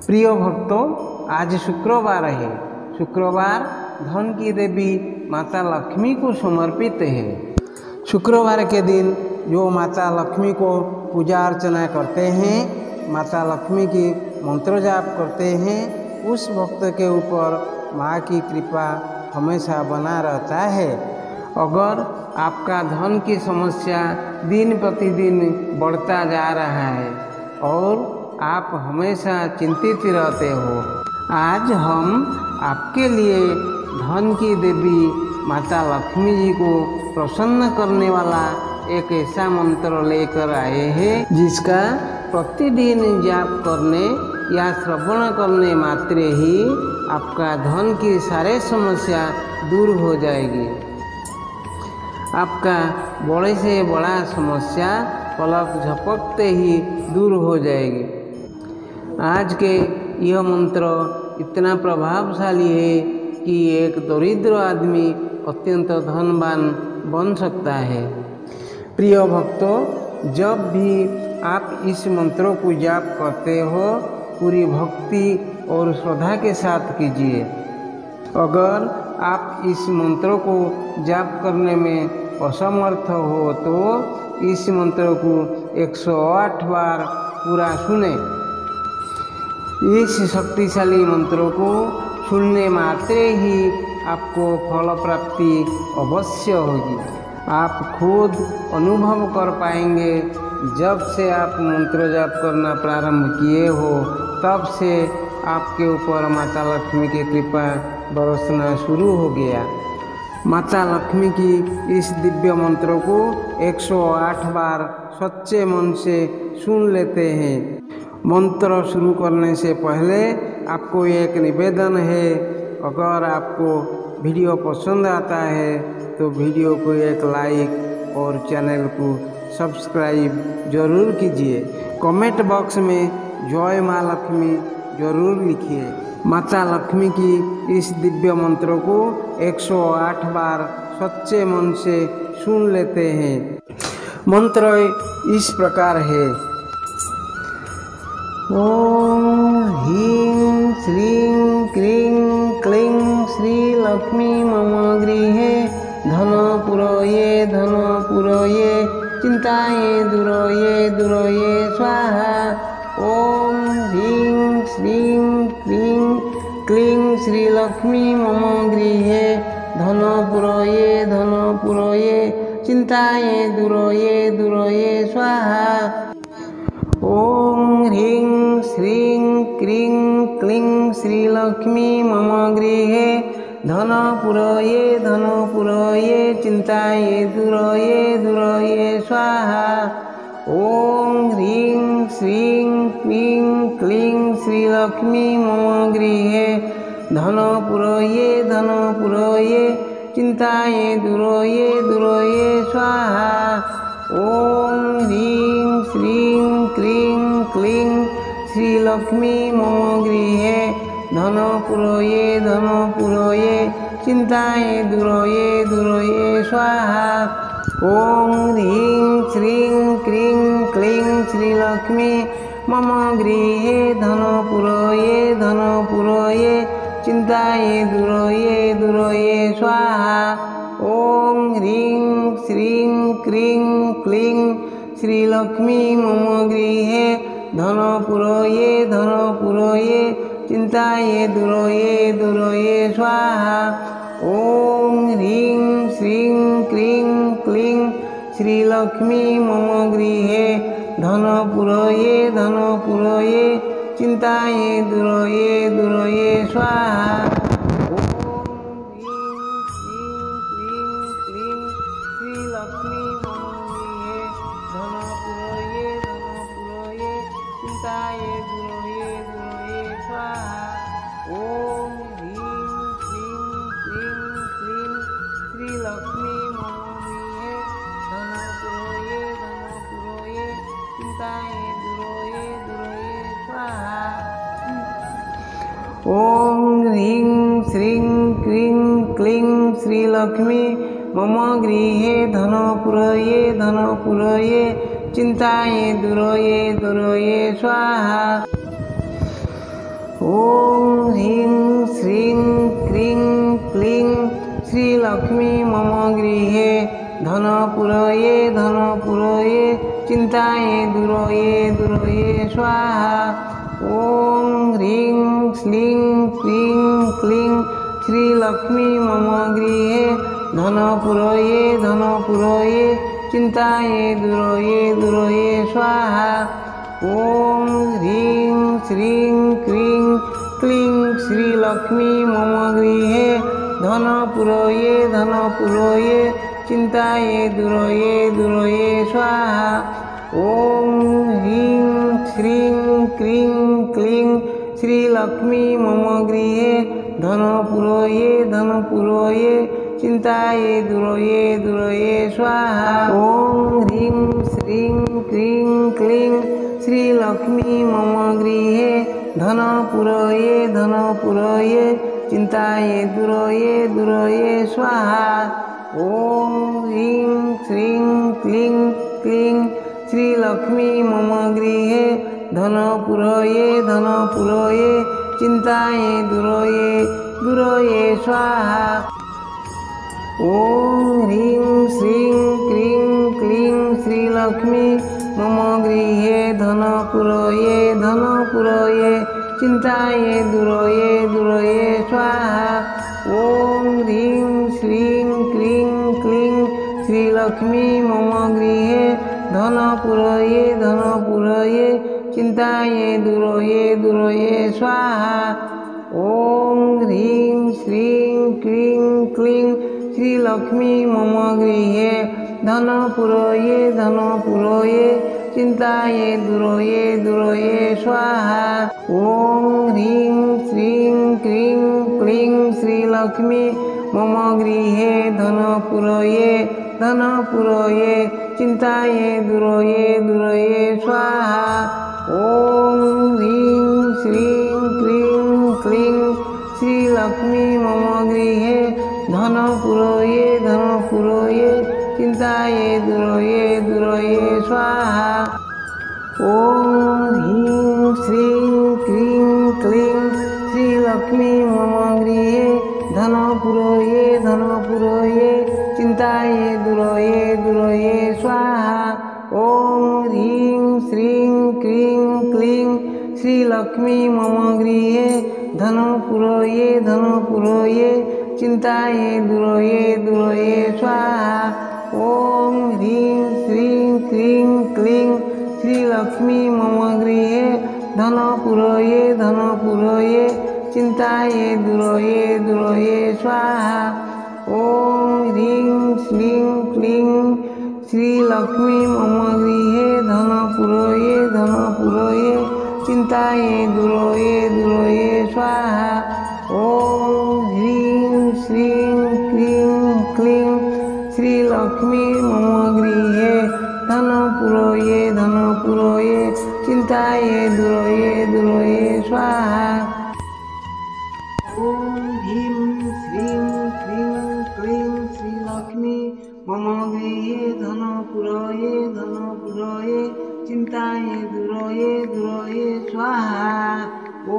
प्रिय भक्तों, आज शुक्रवार है। शुक्रवार धन की देवी माता लक्ष्मी को समर्पित है। शुक्रवार के दिन जो माता लक्ष्मी को पूजा अर्चना करते हैं, माता लक्ष्मी की मंत्र जाप करते हैं, उस भक्त के ऊपर माँ की कृपा हमेशा बना रहता है। अगर आपका धन की समस्या दिन प्रतिदिन बढ़ता जा रहा है और आप हमेशा चिंतित रहते हो, आज हम आपके लिए धन की देवी माता लक्ष्मी जी को प्रसन्न करने वाला एक ऐसा मंत्र लेकर आए हैं जिसका प्रतिदिन जाप करने या श्रवण करने मात्र ही आपका धन की सारे समस्या दूर हो जाएगी। आपका बड़े से बड़ा समस्या पलक झपकते ही दूर हो जाएगी। आज के यह मंत्र इतना प्रभावशाली है कि एक दरिद्र आदमी अत्यंत धनवान बन सकता है। प्रिय भक्तों, जब भी आप इस मंत्र को जाप करते हो, पूरी भक्ति और श्रद्धा के साथ कीजिए। अगर आप इस मंत्र को जाप करने में असमर्थ हो तो इस मंत्र को 108 बार पूरा सुने। इस शक्तिशाली मंत्र को सुनने मात्र ही आपको फल प्राप्ति अवश्य होगी। आप खुद अनुभव कर पाएंगे, जब से आप मंत्र जाप करना प्रारंभ किए हो तब से आपके ऊपर माता लक्ष्मी की कृपा बरसना शुरू हो गया। माता लक्ष्मी की इस दिव्य मंत्र को 108 बार सच्चे मन से सुन लेते हैं। मंत्र शुरू करने से पहले आपको एक निवेदन है, अगर आपको वीडियो पसंद आता है तो वीडियो को एक लाइक और चैनल को सब्सक्राइब जरूर कीजिए। कमेंट बॉक्स में जय माँ लक्ष्मी जरूर लिखिए। माता लक्ष्मी की इस दिव्य मंत्र को 108 बार सच्चे मन से सुन लेते हैं। मंत्र इस प्रकार है: ओम ह्रीं श्रीं क्लीं क्लीं श्री लक्ष्मी मम गृहे धन पुरोये चिंताये दुरोये स्वाहा। ओम ह्रीं श्रीं क्लीं क्लीं श्री लक्ष्मी मम गृहे धन पुरोये चिंताये दुरोये स्वाहा। ओम ह्रीं श्रीं क्लीं क्लीं श्री लक्ष्मी मम गृहे धन पुरोये चिंताये दुरोये स्वाहा। ओम ह्रीं श्रीं क्लीं क्लीं श्री लक्ष्मी मम गृहे धन पुरोये चिंताये दुरोये स्वाहा। ओम ह्रीं श्रीं क्लीं क्लीं श्री लक्ष्मी मम गृहे धन पुरोये चिंताये दुरोये स्वाहा। ओम ह्रीं श्रीं क्लीं क्लीं श्री लक्ष्मी मम गृहे धन पुरोये चिंताये दुरोये स्वाहा। ओम ह्रीं श्रीं क्लीं क्लीं श्री लक्ष्मी मम गृहे धन पुरोये चिंताये दुरोये स्वाहा। ओम ह्रीं श्रीं क्लीं क्लीं श्री लक्ष्मी मम गृहे धन पुरोये चिंताये दुरोये स्वाहा। ओम ह्रीं श्रीं क्लीं क्लीं श्री लक्ष्मी मम गृहे धन पुरोये चिंताये दुरोये स्वाहा। ॐ ह्रीं श्रीं क्रीं क्लीं श्रीलक्ष्मी मम गृहे धनपुरये धनपुरये चिन्ताये दुरये स्वाहा। ॐ ह्रीं श्रीं क्रीं क्लीं श्रीलक्ष्मी मम गृहे धनपुरये धनपुरये चिन्ताये दुरये स्वाहा। ॐ ह्रीं श्रीं क्रीं क्लीं श्रीलक्ष्मी मम गृहे धनपुरये धनपुरये चिन्ताये दुरये स्वाहा। ॐ ह्रीं श्रीं क्रीं क्लीं श्रीलक्ष्मी मम गृहे धनपुरये धनपुरये चिन्ताये दुरये स्वाहा। ॐ ह्रीं श्रीं क्रीं क्लीं श्रीलक्ष्मी मम गृहे धनपुरये धनपुरये चिन्ताये दुरये स्वाहा। ॐ ह्रीं श्रीं क्लीं क्लीं श्रीलक्ष्मी मम गृहे धनपुरये धनपुरये चिन्ताये दुरये स्वाहा। ॐ ह्रीं श्रीं क्रीं क्लीं श्रीलक्ष्मी मम गृहे धनपुरये धनपुरये चिन्ताये दुरये स्वाहा। ॐ ह्रीं श्रीं क्रीं क्लीं श्रीलक्ष्मी मम गृहे धनपुरये धनपुरये चिन्ताये दुरये स्वाहा। ॐ ह्रीं श्रीं क्रीं क्लीं श्रीलक्ष्मी मम गृहे धनपुरये धनपुरये चिन्ताये दुरये स्वाहा। ॐ ह्रीं श्रीं क्रीं क्लीं श्रीलक्ष्मी मम गृहे धनपुरये धनपुरये चिन्ताये दुरये स्वाहा। ॐ ह्रीं श्रीं क्रीं क्लीं श्रीलक्ष्मी मम गृहे धनपुरये धनपुरये चिन्ताये दुरये स्वाहा। ॐ ह्रीं श्रीं क्रीं क्लीं श्रीलक्ष्मी मम गृहे धनपुरये धनपुरये चिन्ताये दुरये स्वाहा। ॐ ह्रीं श्रीं क्रीं क्लीं श्रीलक्ष्मी मम गृहे धनपुरये धनपुरये चिन्ताये दुरये स्वाहा। ॐ ह्रीं श्रीं क्रीं क्लीं श्रीलक्ष्मी मम गृहे धनपुरये धनपुरये चिन्ताये दुरये स्वाहा। ॐ ह्रीं श्रीं क्लीं श्रीलक्ष्मी मम गृहे धनपुरये धनपुरये चिन्ताये दुरये स्वाहा। ॐ ह्रीं श्रीं क्रीं क्लीं श्रीलक्ष्मी मम गृहे धनपुरये धनपुरये चिन्ताये दुरये स्वाहा। ॐ ह्रीं श्रीं क्रीं क्लीं श्रीलक्ष्मी मम गृहे धनपुरये धनपुरये चिन्ताये दुरये स्वाहा। ॐ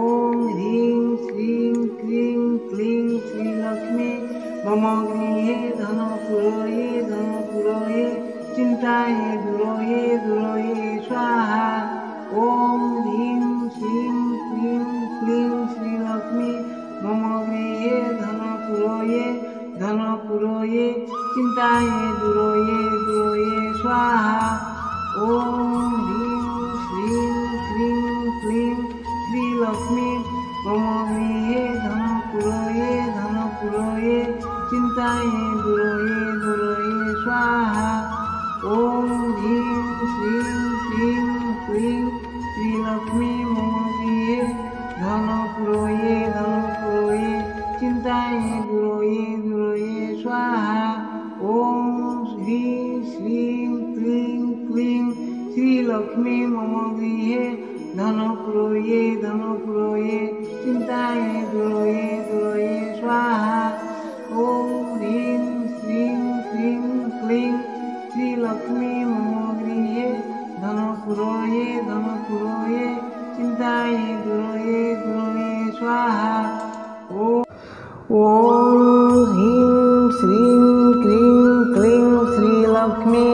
ह्रीं श्रीं क्रीं क्लीं श्रीलक्ष्मी मम गृहे धनपुरये धनपुरये चिन्ताये दुरये स्वाहा। ॐ ह्रीं श्रीं क्रीं क्लीं श्रीलक्ष्मी मम गृहे धनपुरये धनपुरये चिन्ताये दुरये स्वाहा। ॐ ह्रीं श्रीं क्रीं क्लीं श्रीलक्ष्मी मम गृहे धनपुरये धनपुरये चिन्ताये दुरये स्वाहा। ॐ ह्रीं श्रीं क्रीं क्लीं श्रीलक्ष्मी मम गृहे धनपुरये धनपुरये चिन्ताये दुरये स्वाहा। ॐ ह्रीं श्रीं क्रीं क्लीं श्रीलक्ष्मी मम गृहे धनपुरये धनपुरये चिन्ताये दुरये स्वाहा। ॐ ह्रीं श्रीं क्रीं क्लीं श्रीलक्ष्मी मम गृहे धनपुरये धनपुरये चिन्ताये दुरये श्रीलक्ष्मी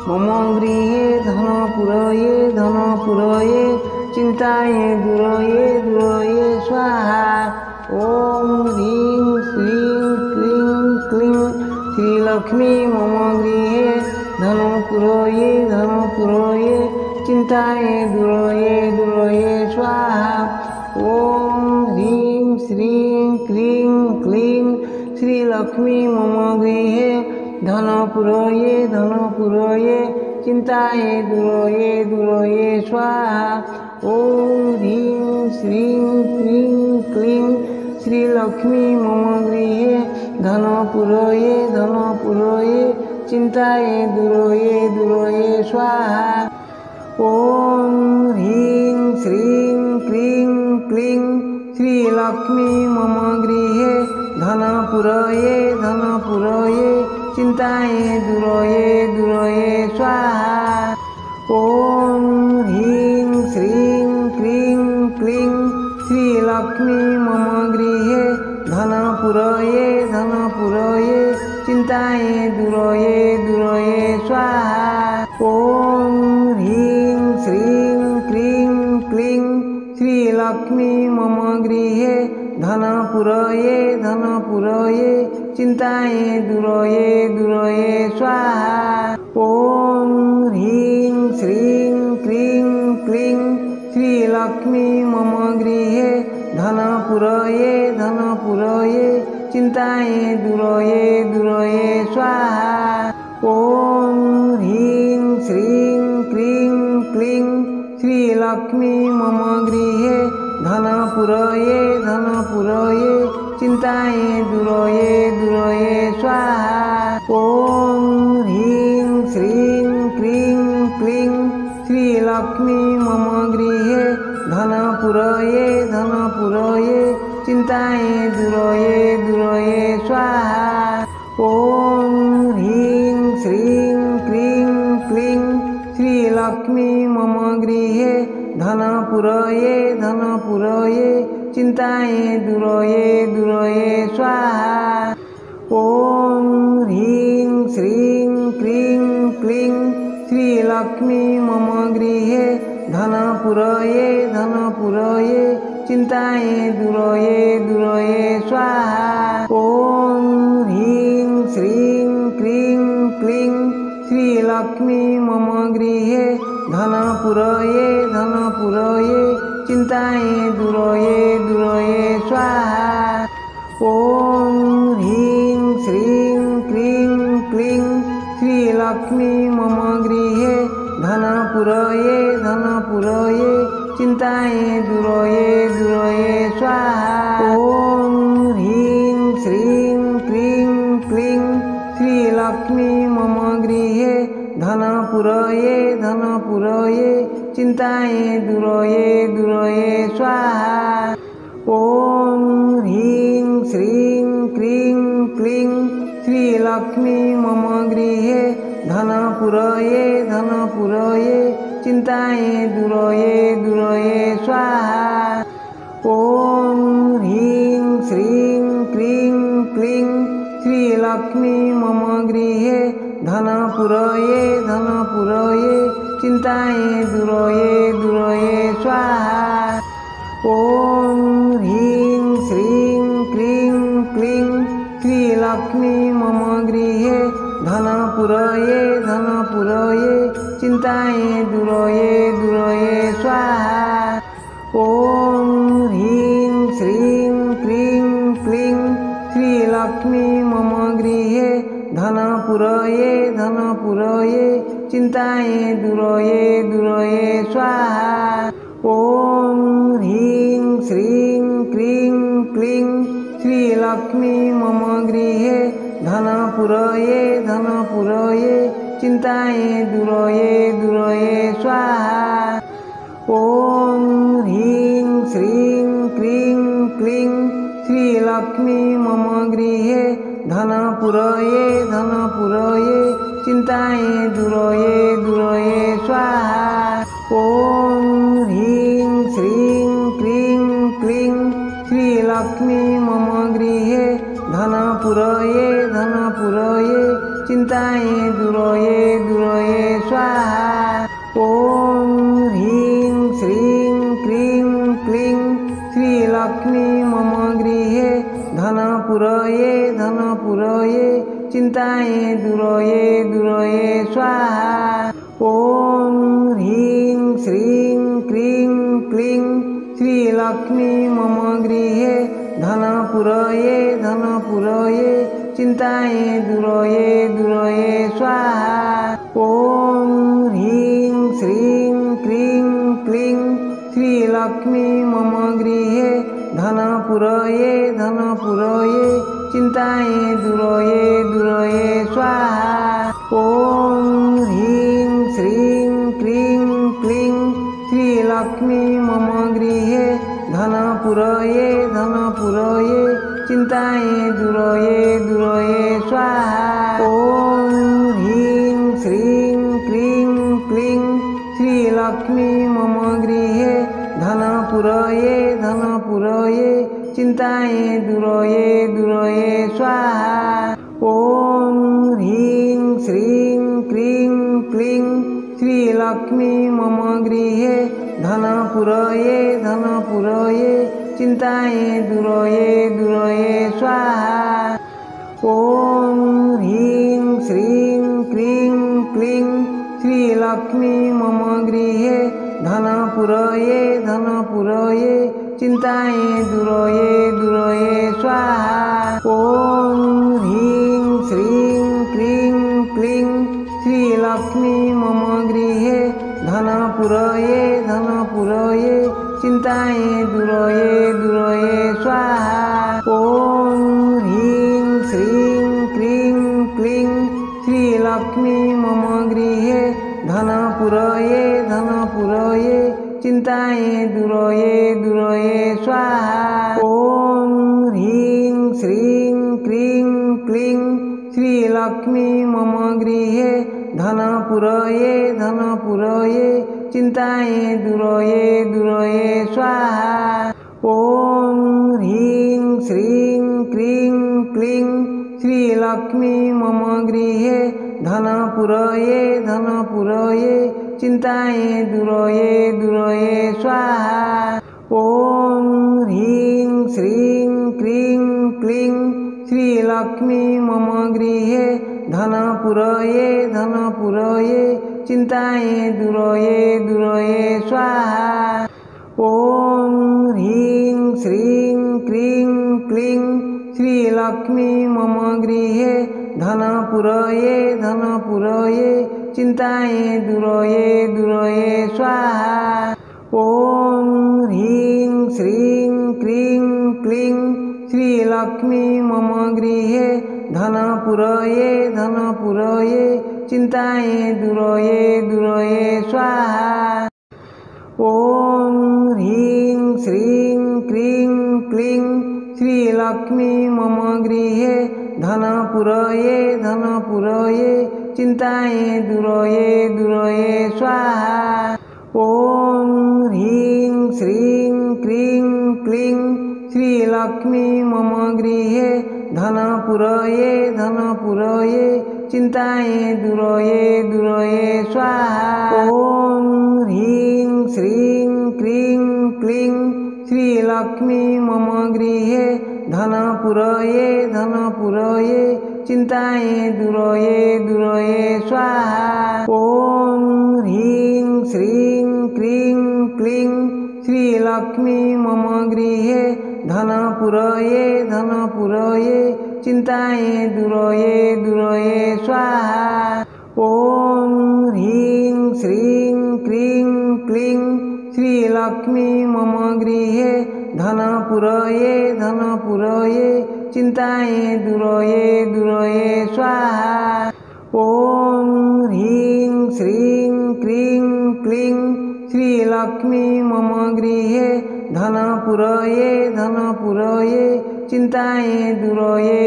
मम गृहे धनपुरये धनपुरये चिन्ताये दुरये दुरये स्वाहा। ॐ ह्रीं श्रीं क्लीं क्लीं श्रीलक्ष्मी मम गृहे धनपुरये धनपुरये चिन्ताये दुरये दुरये स्वाहा। ॐ ह्रीं श्रीं क्लीं क्लीं श्रीलक्ष्मी मम गृहे धनपुरये धनपुरये चिन्ताये दुरये दुरये स्वाहा। ॐ ह्रीं श्रीं क्लीं क्लीं श्रीलक्ष्मी मम गृहे धनपुरये धनपुरये चिन्ताये दुरये दुरये स्वाहा। ॐ ह्रीं श्रीं क्लीं क्लीं श्रीलक्ष्मी मम गृहे धनपुरये धनपुरये चिन्ताये दुरये दुरये स्वाहा। ॐ ह्रीं श्रीं क्लीं क्लीं श्रीलक्ष्मी मम गृहे धनपुरये धनपुरये चिन्ताये दुरये दुरये स्वाहा। ॐ ह्रीं श्रीं क्लीं क्लीं श्रीलक्ष्मी मम गृहे धनपुरये धनपुरये चिन्ताये दुरये दुरये स्वाहा। ॐ ह्रीं श्रीं क्लीं क्लीं श्रीलक्ष्मी मम गृहे धनपुरये धनपुरये चिन्ताये दुरये दुरये स्वाहा। ॐ ह्रीं श्रीं क्लीं क्लीं श्रीलक्ष्मी मम गृहे धनपुरये धनपुरये चिन्ताये दुरये दुरये स्वाहा। ॐ ह्रीं श्रीं क्लीं क्लीं श्रीलक्ष्मी मम गृहे धनपुरये धनपुरये चिन्ताये दुरये दुरये स्वाहा। ॐ ह्रीं श्रीं क्लीं क्लीं श्रीलक्ष्मी मम गृहे धनपुरये धनपुरये चिन्ताये दुरये दुरये स्वाहा। ॐ ह्रीं श्रीं क्लीं क्लीं श्रीलक्ष्मी मम गृहे धनपुरये धनपुरये चिन्ताये दुरये दुरये स्वाहा। ॐ ह्रीं श्रीं क्लीं क्लीं श्रीलक्ष्मी मम गृहे धनपुरये धनपुरये चिन्ताये दुरये दुरये स्वाहा। ॐ ह्रीं श्रीं क्लीं क्लीं श्रीलक्ष्मी मम गृहे धनपुरये धनपुरये चिन्ताये दुरये दुरये स्वाहा। ॐ ह्रीं श्रीं क्लीं क्लीं श्रीलक्ष्मी मम गृहे धनपुरये धनपुरये चिन्ताये दुरये दुरये स्वाहा। ॐ ह्रीं श्रीं क्लीं क्लीं श्रीलक्ष्मी मम गृहे धनपुरये धनपुरये चिन्ताये दुरये दुरये स्वाहा। ॐ ह्रीं श्रीं क्लीं क्लीं श्रीलक्ष्मी मम गृहे धनपुरये धनपुरये चिन्ताये दुरये दुरये स्वाहा। ॐ ह्रीं श्रीं क्लीं क्लीं श्रीलक्ष्मी मम गृहे धनपुरये धनपुरये चिन्ताये दुरये दुरये स्वाहा। ॐ ह्रीं श्रीं क्लीं क्लीं श्रीलक्ष्मी मम गृहे धनपुरये धनपुरये चिन्ताये दुरये दुरये स्वाहा। ॐ ह्रीं श्रीं क्लीं क्लीं श्रीलक्ष्मी मम गृहे धनपुरये धनपुरये चिन्ताये दुरये दुरये स्वाहा। ॐ ह्रीं श्रीं क्लीं क्लीं श्रीलक्ष्मी मम गृहे धनपुरये धनपुरये चिन्ताये दुरये दुरये स्वाहा। ॐ ह्रीं श्रीं क्लीं क्लीं श्रीलक्ष्मी मम गृहे धनपुरये धनपुरये चिन्ताये दुरोये स्वाहा। ॐ ह्रीं श्रीं क्रीं क्लीं श्रीलक्ष्मी मम गृहे धनपुरये चिन्ताये दुरोये स्वाहा। ॐ ह्रीं श्रीं क्रीं क्लीं श्रीलक्ष्मी मम गृहे धनपुरये चिन्ताये दुरोये स्वाहा। ॐ ह्रीं श्रीं क्रीं क्लीं श्रीलक्ष्मी मम गृहे धनपुरये चिन्ताये दुरोये स्वाहा। ॐ ह्रीं श्रीं क्रीं क्लीं श्रीलक्ष्मी मम गृहे धनपुरये चिन्ताये दुरोये स्वाहा। ॐ ह्रीं श्रीं क्रीं क्लीं श्रीलक्ष्मी मम गृहे धनपुरये चिन्ताये दुरोये स्वाहा। ॐ ह्रीं श्रीं क्रीं क्लीं श्रीलक्ष्मी मम गृहे धनपुरये चिन्ताये दुरोये स्वाहा। ॐ ह्रीं श्रीं क्रीं क्लीं श्रीलक्ष्मी मम गृहे धनपुरये चिन्ताये दुरोये स्वाहा। ॐ ह्रीं श्रीं क्रीं क्लीं श्रीलक्ष्मी मम गृहे धनपुरये चिन्ताये दुरोये स्वाहा। ॐ ह्रीं श्रीं क्रीं क्लीं श्रीलक्ष्मी मम गृहे धनपुरये चिन्ताये दुरोये स्वाहा। ॐ ह्रीं श्रीं क्रीं क्लीं श्रीलक्ष्मी मम गृहे धनपुरये चिन्ताये दुरोये स्वाहा। ॐ ह्रीं श्रीं क्रीं क्लीं श्रीलक्ष्मी मम गृहे धनपुरये चिन्ताये दुरोये स्वाहा। ॐ ह्रीं श्रीं क्रीं क्लीं श्रीलक्ष्मी मम गृहे धनपुरये चिन्ताये दुरोये स्वाहा। ॐ ह्रीं श्रीं क्रीं क्लीं श्रीलक्ष्मी मम गृहे धनपुरये चिन्ताये दुरोये स्वाहा। ॐ ह्रीं श्रीं क्रीं क्लीं श्रीलक्ष्मी मम गृहे धनपुरये चिन्ताये दुरोये स्वाहा। ॐ ह्रीं श्रीं क्रीं क्लीं श्रीलक्ष्मी मम गृहे धनपुरये चिन्ताये दुरोये स्वाहा। ॐ ह्रीं श्रीं क्रीं क्लीं श्रीलक्ष्मी मम गृहे धनपुरये चिन्ताये दुरोये स्वाहा। ॐ ह्रीं श्रीं क्रीं क्लीं श्रीलक्ष्मी मम गृहे धनपुरये चिन्ताये दुरोये स्वाहा। ॐ ह्रीं श्रीं क्रीं क्लीं श्रीलक्ष्मी मम गृहे धनपुरये चिन्ताये दुरोये स्वाहा। ॐ ह्रीं श्रीं क्रीं क्लीं श्रीलक्ष्मी मम गृहे धनपुरये चिन्ताये दुरोये स्वाहा। ॐ ह्रीं श्रीं क्रीं क्लीं श्रीलक्ष्मी मम गृहे धनपुरये चिन्ताये दुरोये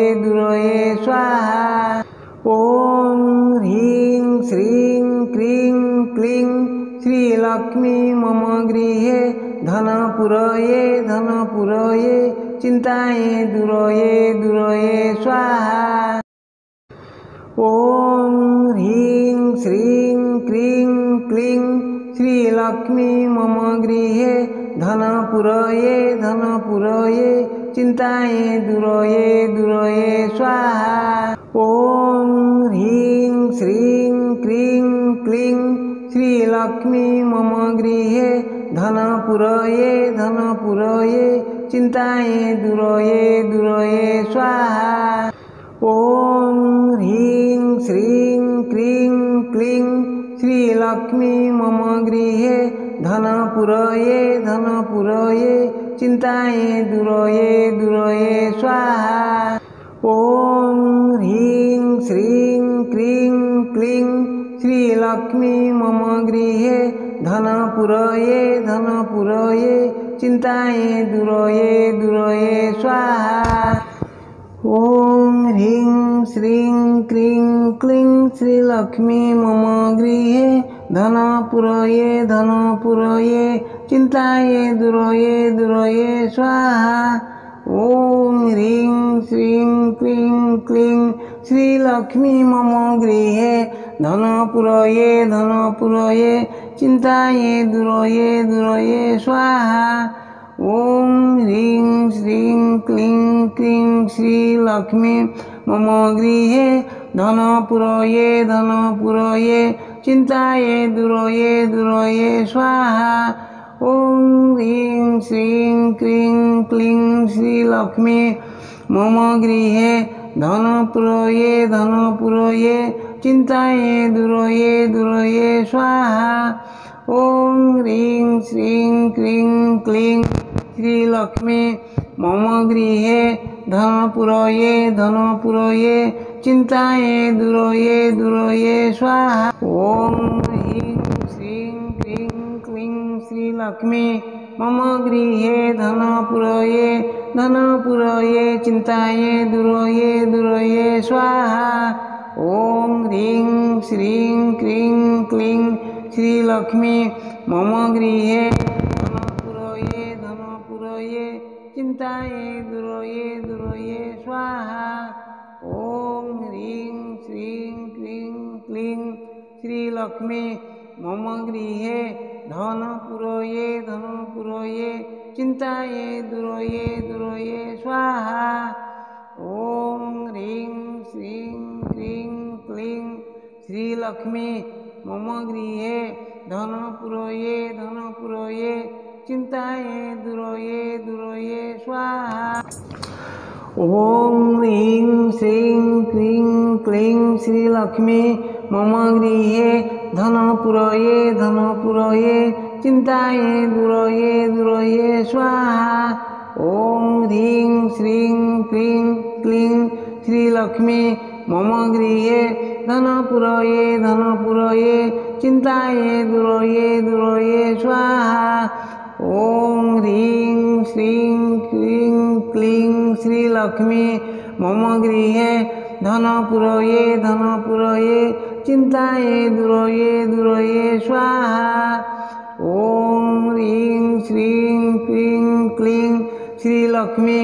स्वाहा। ॐ ह्रीं श्रीं क्रीं क्लीं श्रीलक्ष्मी मम गृहे धनपुरये चिन्ताये दुरोये स्वाहा। ॐ ह्रीं श्रीं क्रीं क्लीं श्रीलक्ष्मी मम गृहे धनपुरये धनपुरये चिन्ताये दुरये दुरये स्वाहा। ॐ ह्रीं श्रीं क्रीं क्लीं श्रीलक्ष्मी मम गृहे धनपुरये धनपुरये चिन्ताये दुरये दुरये स्वाहा। ॐ ह्रीं श्रीं क्रीं क्लीं श्रीलक्ष्मी मम गृहे धनपुरये धनपुरये चिन्ताये दुरये दुरये स्वाहा। ॐ ह्रीं श्रीं क्रीं क्लीं श्रीलक्ष्मी मम गृहे धनपुरये धनपुरये चिन्ताये दुरये दुरये स्वाहा। ॐ ह्रीं श्रीं क्रीं क्लीं श्रीलक्ष्मी मम गृहे धनपुरये धनपुरये चिन्ताये दुरये दुरये स्वाहा। ॐ ह्रीं श्रीं क्रीं क्लीं श्रीलक्ष्मी मम गृहे धनपुरये धनपुरये चिन्ताये दुरये दुरये स्वाहा। ॐ ह्रीं श्रीं क्लीं क्लीं श्रीलक्ष्मी मम गृहे धनपुरये धनपुरये चिन्ताये दुरये दुरये स्वाहा। ॐ ह्रीं श्रीं क्रीं क्लीं श्रीलक्ष्मी मम गृहे धनपुरये धनपुरये चिन्ताये दुरये दुरये स्वाहा। ॐ ह्रीं श्रीं क्रीं क्लीं श्रीलक्ष्मी मम गृहे धनपुरये धनपुरये चिन्ताये दुरये दुरये स्वाहा। ॐ ह्रीं श्रीं क्रीं क्लीं श्रीलक्ष्मी मम गृहे धनपुरये धनपुरये चिन्ताये दुरये दुरये स्वाहा। ॐ ह्रीं श्रीं क्रीं क्लीं श्रीलक्ष्मी मम गृहे धनपुरये धनपुरये चिन्ताये दुरये दुरये स्वाहा। ॐ ह्रीं श्रीं क्रीं क्लीं श्रीलक्ष्मी मम गृहे धनपुरये धनपुरये चिन्ताये दुरये दुरये स्वाहा। ॐ ह्रीं श्रीं क्रीं क्लीं श्रीलक्ष्मी मम गृहे धनपुरये धनपुरये चिन्ताये दुरये दुरये स्वाहा। ॐ ह्रीं श्रीं क्रीं क्लीं श्रीलक्ष्मी मम गृहे धनपुरये धनपुरये चिन्ताये दुरये दुरये स्वाहा। ॐ ह्रीं श्रीं क्रीं क्लीं श्रीलक्ष्मी मम गृहे धनपुरये धनपुरये चिन्ताये दुरये दुरये स्वाहा। ॐ ह्रीं श्रीं क्रीं क्लीं श्रीलक्ष्मी मम गृहे धनपुरये धनपुरये चिन्ताये दुरये दुरये स्वाहा। ॐ ह्रीं श्रीं क्रीं क्लीं श्रीलक्ष्मी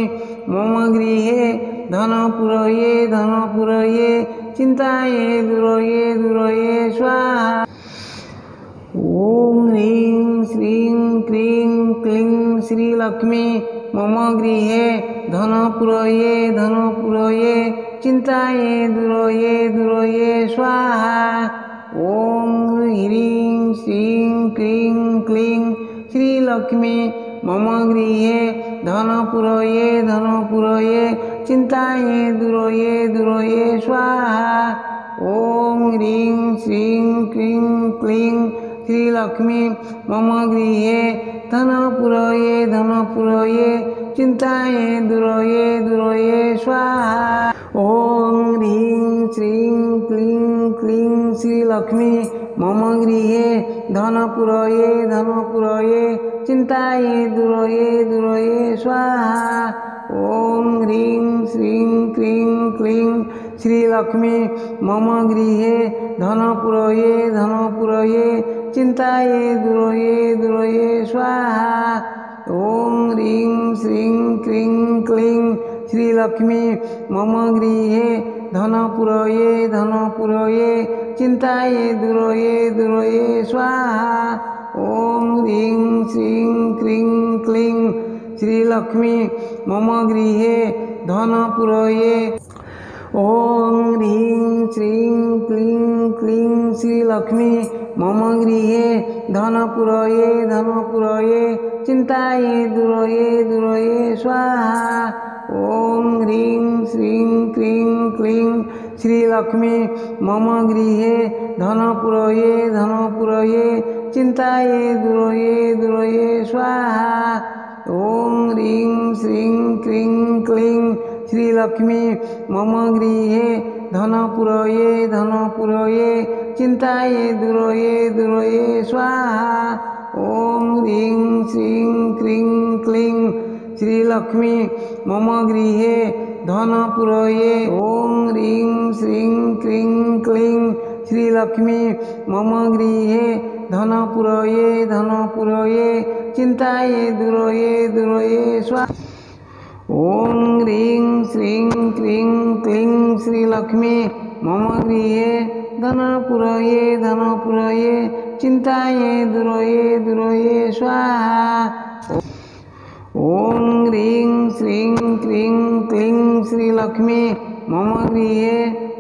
मम गृहे धनपुरये धनपुरये चिन्ताये दुरये दुरये स्वाहा। ॐ ह्रीं श्रीं क्रीं क्लीं श्रीलक्ष्मी मम गृहे धनपुरये धनपुरये चिन्ताये दुरये दुरये स्वाहा। ॐ ह्रीं श्रीं क्रीं क्लीं श्रीलक्ष्मी मम गृहे धनपुरये धनपुरये चिन्ताये दुरये दुरये स्वाहा। ॐ ह्रीं श्रीं क्रीं क्लीं श्रीलक्ष्मी मम गृहे धनपुरये धनपुरये चिन्ताये दुरये दुरये स्वाहा। ॐ ह्रीं श्रीं क्लीं क्लीं श्रीलक्ष्मी मम गृहे धनपुरये धनपुरये चिन्ताये दुरये दुरये स्वाहा। ॐ ह्रीं श्रीं क्रीं क्लीं श्रीलक्ष्मी मम गृहे धनपुरये धनपुरये चिन्ताये दुरये दुरये स्वाहा। ॐ ह्रीं श्रीं क्रीं क्लीं श्रीलक्ष्मी मम गृहे धनपुरये धनपुरये चिन्ताये दुरये स्वाहा। ॐ ह्रीं श्रीं क्रीं क्लीं श्रीलक्ष्मी मम गृहे धनपुरये। ॐ ह्रीं श्रीं क्लीं क्लीं श्रीलक्ष्मी मम गृहे धनपुरये धनपुरये चिन्ताये दुरये स्वाहा। ॐ ह्रीं श्रीं क्रीं क्लीं श्रीलक्ष्मी मम गृहे धनपुरये धनपुरये चिन्ताये दुरये स्वाहा। ॐ ह्रीं श्रीं क्रीं क्लीं श्रीलक्ष्मी मम गृहे धनपुरये धनपुरये चिन्ताये दुरये स्वाहा। ॐ ह्रीं श्रीं क्रीं क्लीं श्रीलक्ष्मी मम गृहे धनपुरये। ॐ ह्रीं श्रीं क्रीं क्लीं श्रीलक्ष्मी मम गृहे धनपुरये धनपुरये चिन्ताये दुरये स्वाहा। ॐ ह्रीं श्रीं क्रीं क्लीं श्रीलक्ष्मी मम गृहे धनपुरये धनपुरये चिन्ताये दुरये स्वाहा। ॐ ह्रीं श्रीं क्रीं क्लीं श्रीलक्ष्मी मम गृहे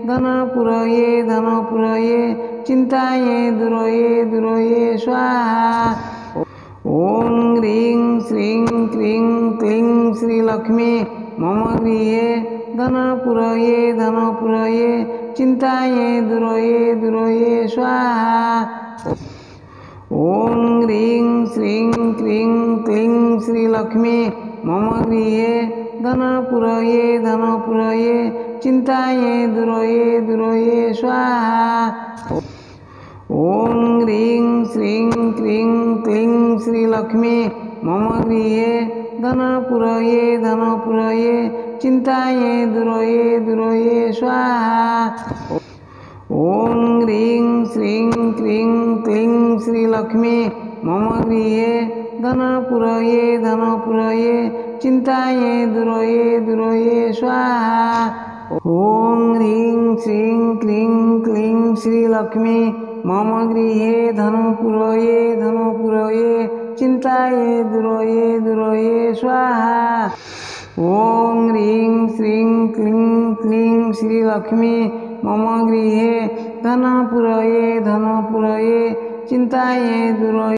धनपुरये धनपुरये चिन्ताये दुरये स्वाहा। ॐ ह्रीं श्रीं क्रीं क्लीं श्रीलक्ष्मी मम गृहे धनपुरये धनपुरये चिन्ताये दुरये स्वाहा। ॐ ह्रीं श्रीं क्रीं क्लीं श्रीलक्ष्मी मम गृहे धनपुरये धनपुरये चिन्ताये दुरये स्वाहा। ॐ ह्रीं श्रीं क्रीं क्लीं श्रीलक्ष्मी मम गृहे धनपुरये धनपुरये चिन्ताये दुरये स्वाहा। ॐ ह्रीं श्रीं क्रीं क्लीं श्रीलक्ष्मी मम गृहे धनपुरये धनपुरये चिन्ताये दुरये स्वाहा। ॐ ह्रीं श्रीं क्रीं क्लीं श्रीलक्ष्मी मम गृहे धनपुरये धनपुरये चिन्ताये दुरये स्वाहा। ॐ ह्रीं श्रीं क्लीं क्लीं श्रीलक्ष्मी मम गृहे धनपुरये धनपुरये चिन्ताये दुरये